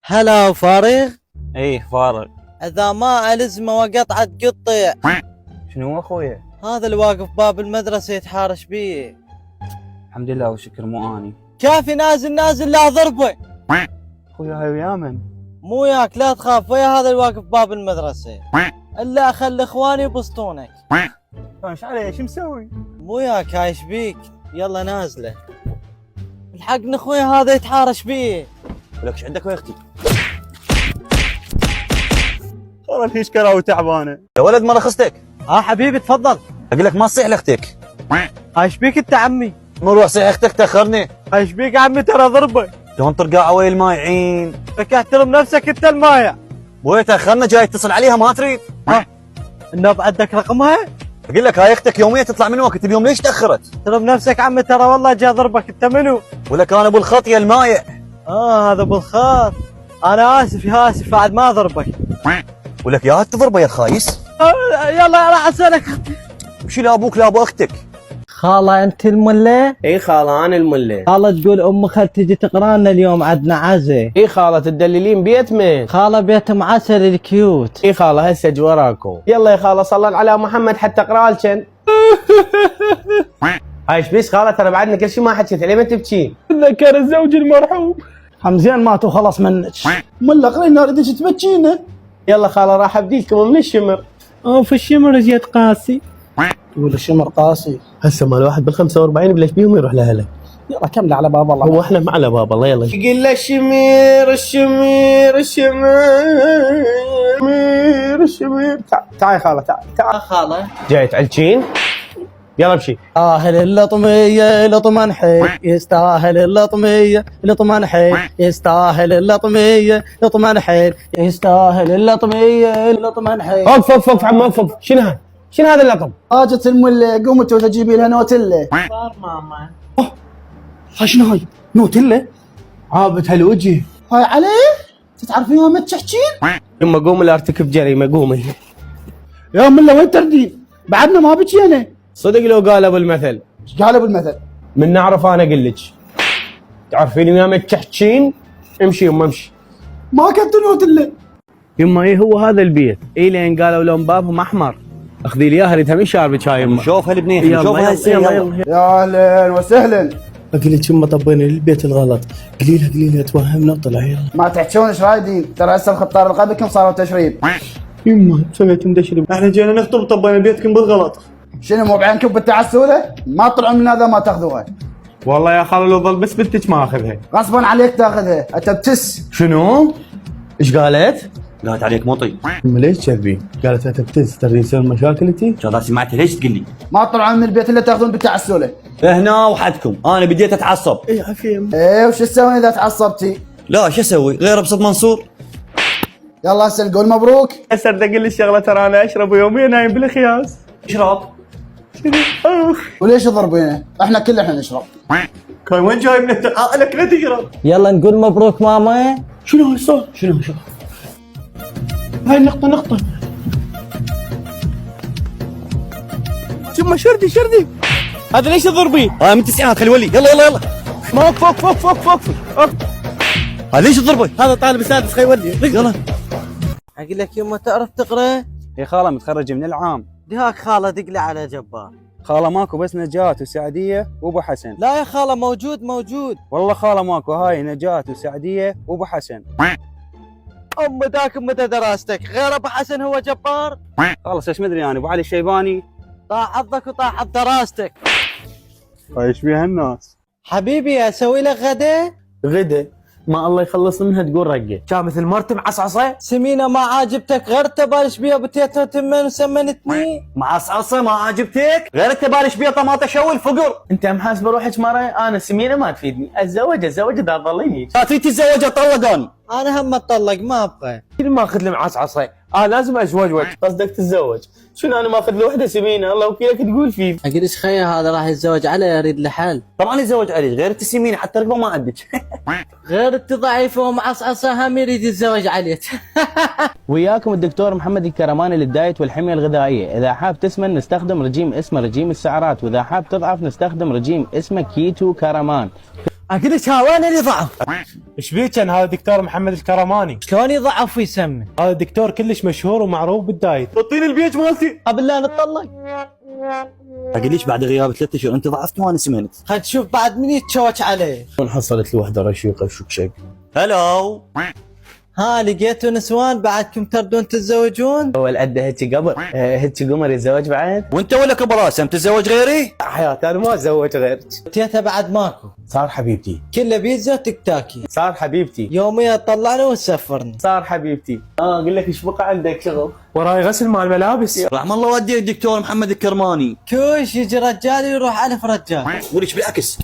هلا وفارغ. ايه فارغ. اذا ما الزمه وقطعه قطع. شنو اخويا؟ هذا اللي واقف باب المدرسه يتحارش بيه. الحمد لله والشكر مو اني. كافي نازل نازل لا ضربه. اخويا هاي ويا من؟ مو وياك لا تخاف، ويا هذا اللي واقف باب المدرسه. الا خلي اخواني يبسطونك. ايش عليه؟ شو مسوي؟ مو وياك هاي ايش بيك؟ يلا نازله. الحقني اخويا هذا يتحارش بيه. ولك ايش عندك يا اختي؟ والله فيش كراوي تعبانه. يا ولد ما رخصتك. حبيبي تفضل. اقول لك ما تصيح لاختك. هاي ايش بيك انت عمي؟ نروح صيح اختك تاخرني. هاي ايش بيك عمي ترى ضربه. دون ترقع ويا المايعين. لك احترم نفسك انت المايع. بويا تاخرنا جاي اتصل عليها ما تريد. النوب عندك رقمها؟ اقول لك هاي اختك يوميا تطلع من وقت، اليوم ليش تاخرت؟ احترم نفسك عمي ترى والله جا ضربك. انت منو؟ ولك انا ابو الخط يا المايع. هذا ابو الخاط. انا اسف يا اسف بعد ما ضربك. ولك يا تضربه يا الخايس. يلا راح اسالك. وشي لا ابوك لا ابو اختك. خاله انت المله؟ اي خاله انا المله. خاله تقول ام خال تجي تقرا لنا اليوم عندنا عزه. اي خاله تدللين بيت من؟ خاله بيت ام عسل الكيوت. اي خاله هسه اجي وراكم. يلا يا خاله صلى على محمد حتى اقرا لكن. هاي ايش بيش خاله ترى بعدنا كل شيء ما حكيت عليه ما تبكين. ذكر الزوج المرحوم. حمزين مات وخلص منك. ملا قرينا ردش تبكينا. يلا خاله راح ابديلكم من الشمر. في الشمر جيت قاسي. تقول الشمر قاسي. هسه مال واحد بال45 بلش بيهم يروح لاهله. يلا كمل على باب الله. هو احنا على باب الله. يلا يقول له الشمير الشمير الشمير الشمير. تعال خاله تعال خاله جاي تعلشين. يلا امشي. يستاهل اللطمية لطمان حي، يستاهل اللطمية لطمان حي، يستاهل اللطمية لطمان حي، يستاهل اللطمية لطمان حي. وقف عم وقف. شنو هذا اللقب؟ حاجة الملة قومت وتجيبي لها نوتلة. صار ماما. هاي شنو هاي؟ نوتلة؟ عابت هالوجه. هاي عليه؟ تتعرفين يوم تحكين؟ يما قوم لا ارتكب جريمه قومي. يا ملا وين تردين؟ بعدنا ما بكينا. صدق لو قال ابو المثل. ايش قال ابو المثل؟ من نعرف انا اقول لك. تعرفين يوم تحكين؟ امشي يما امشي. ما كنت نوتلة. يما ايه هو هذا البيت. ايه لين قالوا لون بابهم احمر. اخذي لي اياها اريدها من شاربك هاي يما. شوف هالبنيه شوف يلا يا اهلا وسهلا. اقول لك يما طبينا للبيت الغلط. قليلها توهمنا وطلع يلا. ما تحكون ايش رايدين؟ ترى هسه الخطار اللي قبلكم صاروا تشريب. يما سويت مدشرب. احنا جينا نخطب طبينا بيتكم بالغلط. شنو مو بعينكم بالتعسوله؟ ما طلعوا من هذا ما تاخذوها. والله يا خاله لو ظل بس بنتك ما اخذها. غصبا عليك تاخذها، انت بتس. شنو؟ ايش قالت؟ قالت عليك مطي. ليش كذبي؟ قالت انت بتز ترى يصير مشاكل انتي؟ شغلات سمعتها ليش تقول لي؟ ما طلعوا من البيت الا تاخذون بالتعسوله. هنا وحدكم انا بديت اتعصب. اي عافيه. ايه وش تسوي اذا تعصبتي؟ لا شو اسوي غير ابسط منصور. يلا هسه نقول مبروك. هسه بدي اقول لك شغله ترى انا اشرب يوميا نايم بالخياس. اشرب. وليش تضربينه؟ احنا كلنا نشرب. كان وين جاي من لك لا تشرب. يلا نقول مبروك ماما. شنو هاي الصوت؟ شنو هاي النقطة. ثم شردي. هذا ليش تضربيه؟ من التسعينات خلي ولي. يلا ما وقف. هذا ليش تضربه؟ هذا طالب سادس خي ولي. يلا. اقول لك يما تعرف تقرا؟ يا خاله متخرجه من العام. دهاك خاله دقلي على جبار. خاله ماكو بس نجاة وسعديه وابو حسن. لا يا خاله موجود. والله خاله ماكو هاي نجاة وسعديه وابو حسن. ذاك متى دراستك؟ غير ابو حسن هو جبار؟ خلص ايش مدري انا ابو علي الشيباني. طاح حظك وطاح حظ دراستك. هاي ايش بيها الناس؟ حبيبي اسوي لك غدا ما الله يخلص منها تقول رقه. كان مثل مرتم عصعصه. سمينه ما عاجبتك غير تبالش بيها بتيتو تمن وسمنتني. معصعصه ما عاجبتك غير التبالش بيها طماطه شوي الفقر. انت محاسبه روحك مره. انا سمينه ما تفيدني. اتزوج اذا ظليني. لا تريد تتزوج اطلق انا. انا هم اتطلق ما ابغى. كل ما اخذ لي معصعصه. لازم اتزوج. قصدك تتزوج؟ شنو انا ماخذ له وحده سمينه الله وكيلك تقول فيه. اقول ايش خيا هذا راح يتزوج عليه يريد له حل. طبعا يتزوج عليك غير التسمين حتى رقبه ما عندك. غير انت ضعيفه ومعصعصه هم يريد يتزوج عليك. وياكم الدكتور محمد الكرماني للدايت والحميه الغذائيه. اذا حاب تسمن نستخدم رجيم اسمه رجيم السعرات، واذا حاب تضعف نستخدم رجيم اسمه كيتو كرمان. اقول لك وين اللي ضعف؟ ايش بيك أنا؟ هذا دكتور محمد الكرماني. شلون يضعف ويسمن؟ هذا دكتور كلش مشهور ومعروف بالدايت. اعطيني البيج مالتي. بالله نطلق. اقول ليش بعد غياب 3 اشهر انت ضعفت وانا سمنت. خل نشوف بعد من يتشوك عليه. شلون حصلت لي وحده رشيقه شكشك؟ هلو. ها لقيتوا نسوان بعدكم تردون تتزوجون؟ هو العده هيك قبر هيك قمر يتزوج بعد؟ وانت ولا كبراسه تتزوج غيري؟ حياتي انا ما اتزوج غيرك. تيتا بعد ماكو. صار حبيبتي. كله بيتزا وتكتاكي. صار حبيبتي. يوميا تطلعنا وتسفرنا. صار حبيبتي. اقول لك ايش بقى عندك شغل؟ وراي غسل مال ملابس. رحم الله والديك دكتور محمد الكرماني. كوش يجي رجال يروح 1000 رجال. وليش بالعكس